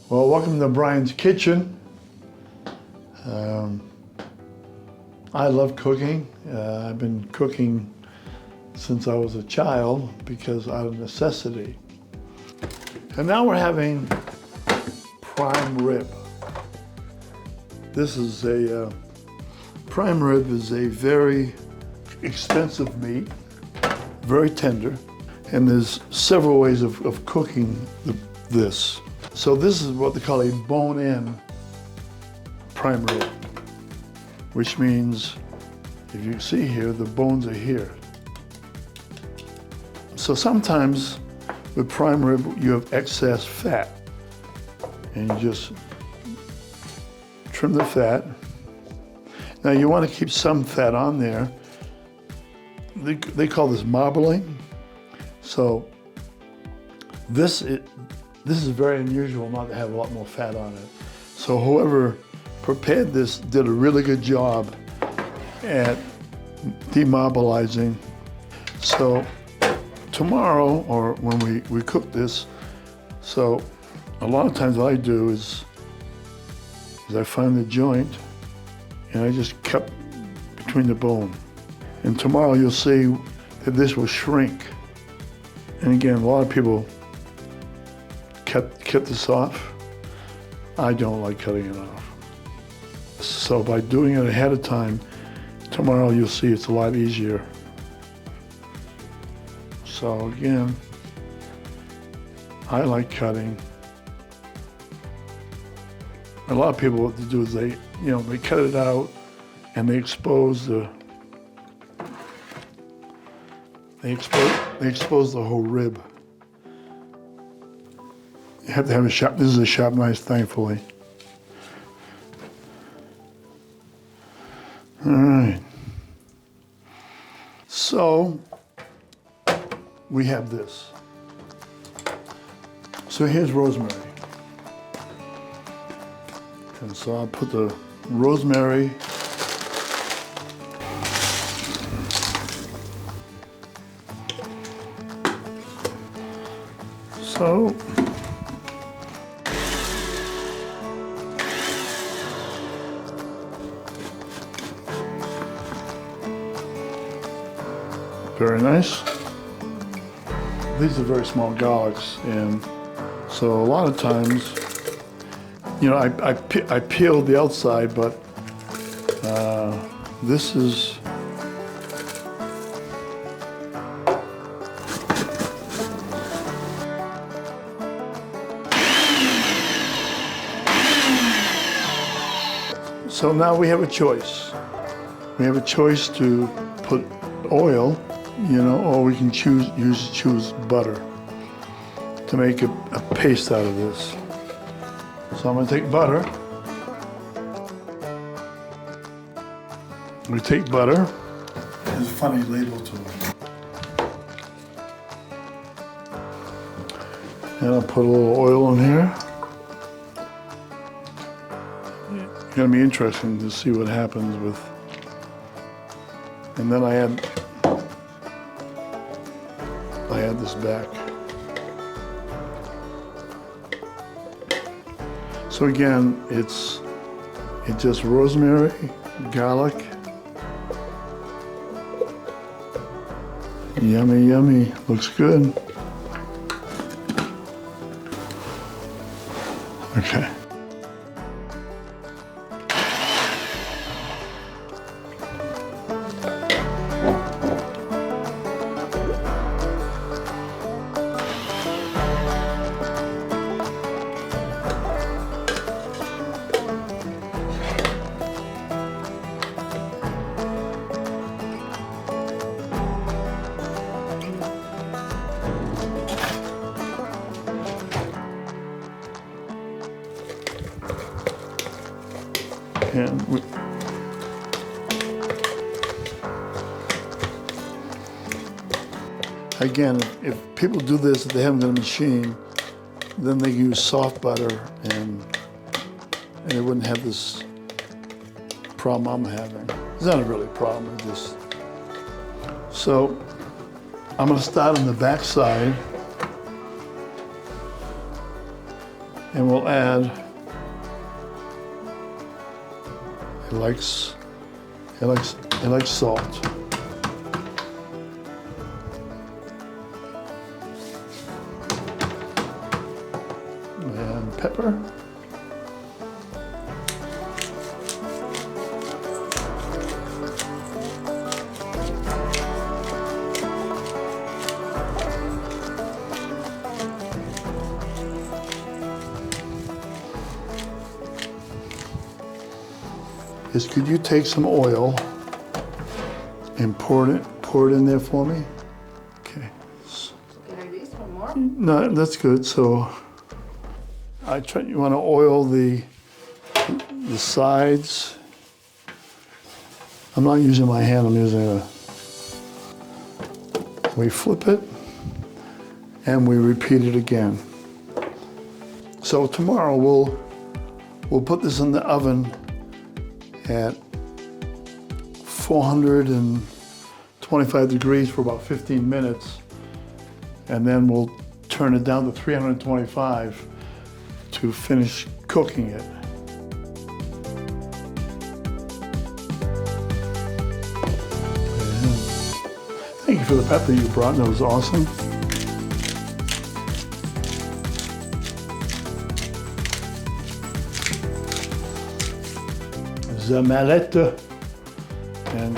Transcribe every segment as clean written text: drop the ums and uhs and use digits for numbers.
Well, welcome to Brian's Kitchen. I love cooking. I've been cooking since I was a child because out of necessity. And now we're having prime rib. This is prime rib is a very expensive meat, very tender, and there's several ways of cooking this. So this is what they call a bone-in prime rib, which means, if you see here, the bones are here. So sometimes with prime rib, you have excess fat, and you just trim the fat. Now you want to keep some fat on there. They call this marbling. So this is very unusual not to have a lot more fat on it. So whoever prepared this did a really good job at demobilizing. So tomorrow, or when we cook this, so a lot of times what I do is I find the joint and I just cut between the bone. And tomorrow you'll see that this will shrink. And again, a lot of people cut this off. I don't like cutting it off. So by doing it ahead of time, tomorrow you'll see it's a lot easier. So again, I like cutting. A lot of people, what they do is they cut it out and they expose the whole rib. You have to have a sharp, this is a sharp knife, thankfully. All right. So, we have this. So here's rosemary. And so I'll put the rosemary. So, very nice. These are very small garlics, and so a lot of times, I peeled the outside, but this is so now we have a choice. We have a choice to put oil, or we can choose butter to make a paste out of this. So I'm going to take butter. We take butter. There's a funny label to it. And I'll put a little oil in here. It's going to be interesting to see what happens with. And then I add this back. So again, it's just rosemary, garlic. Yummy, yummy, looks good. Okay. And again, if people do this, if they haven't got a machine, then they use soft butter and they wouldn't have this problem I'm having. It's not really a problem, it's just. So I'm gonna start on the back side. And we'll add, it likes salt. And pepper. Could you take some oil and pour it in there for me? Okay. Like this, one more? No, that's good. So you want to oil the sides. I'm not using my hand, I'm using we flip it and we repeat it again. So tomorrow we'll put this in the oven at 425 degrees for about 15 minutes, and then we'll turn it down to 325 to finish cooking it. Thank you for the pepper you brought, that was awesome. Zamalette, and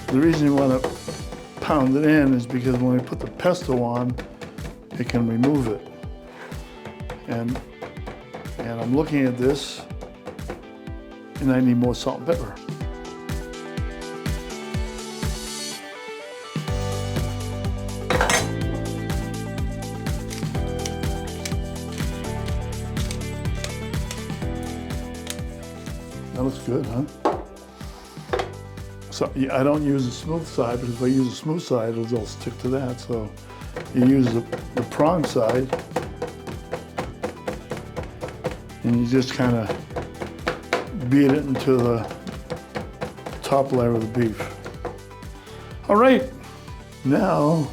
the reason you want to pound it in is because when we put the pesto on, it can remove it. And I'm looking at this, and I need more salt and pepper. That looks good, huh? So yeah, I don't use the smooth side, because if I use the smooth side, it'll all stick to that. So you use the prong side, and you just kind of beat it into the top layer of the beef. All right, now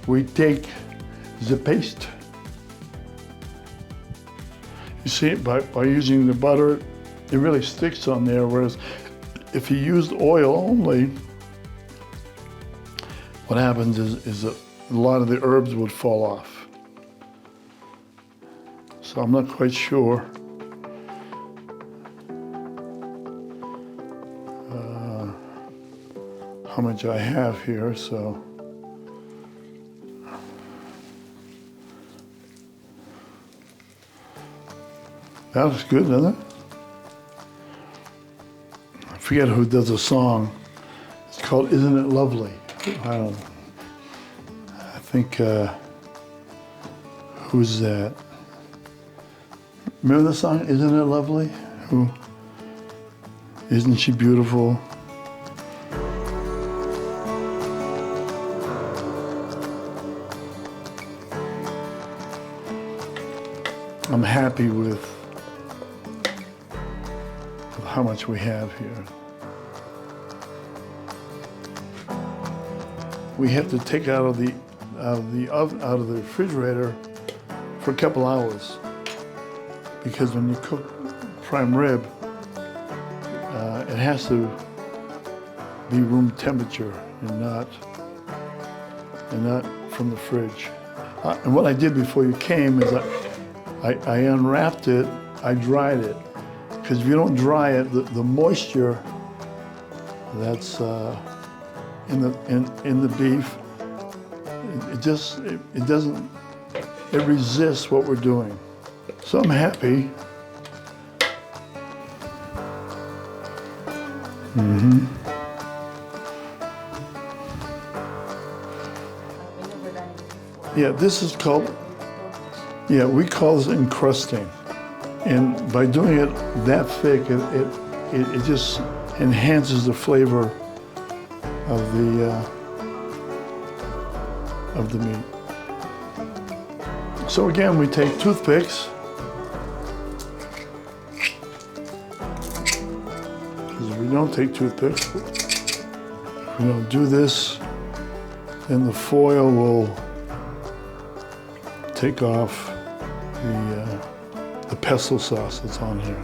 we take the paste. You see, by using the butter, it really sticks on there, whereas if you used oil only, what happens is that a lot of the herbs would fall off. So I'm not quite sure how much I have here, so. That looks good, doesn't it? I forget who does a song. It's called "Isn't It Lovely?" I think, who's that? Remember the song, "Isn't It Lovely"? Who? Isn't she beautiful? I'm happy with how much we have here. We have to take out of the refrigerator for a couple hours, because when you cook prime rib, it has to be room temperature and not from the fridge. And what I did before you came is I unwrapped it, I dried it. Because if you don't dry it, the moisture that's in the beef, it resists what we're doing. So I'm happy. Yeah, this is called, we call this encrusting. And by doing it that thick, it just enhances the flavor of the meat. So again, we take toothpicks. Because if we don't take toothpicks, we don't do this, then the foil will take off the pesto sauce that's on here.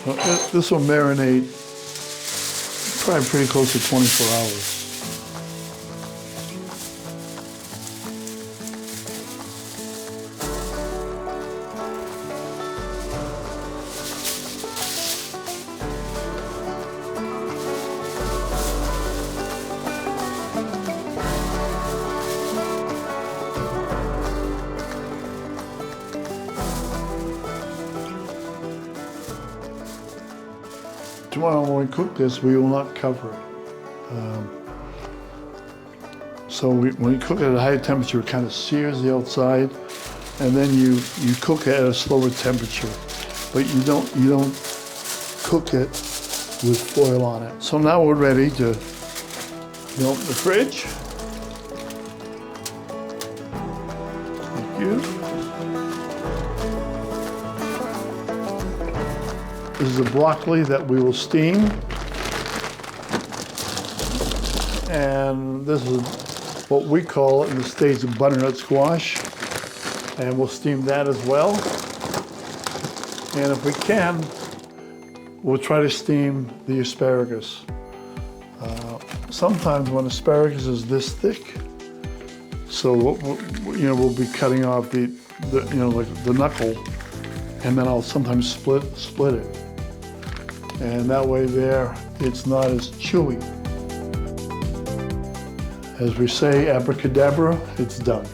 So this will marinate probably pretty close to 24 hours. Tomorrow when we cook this, we will not cover it. When you cook it at a high temperature, it kind of sears the outside, and then you cook it at a slower temperature, but you don't cook it with foil on it. So now we're ready to open the fridge. Thank you. This is the broccoli that we will steam. And this is what we call in the States a butternut squash. And we'll steam that as well. And if we can, we'll try to steam the asparagus. Sometimes when asparagus is this thick, so we'll be cutting off the knuckle, and then I'll sometimes split it. And that way there, it's not as chewy. As we say, abracadabra, it's done.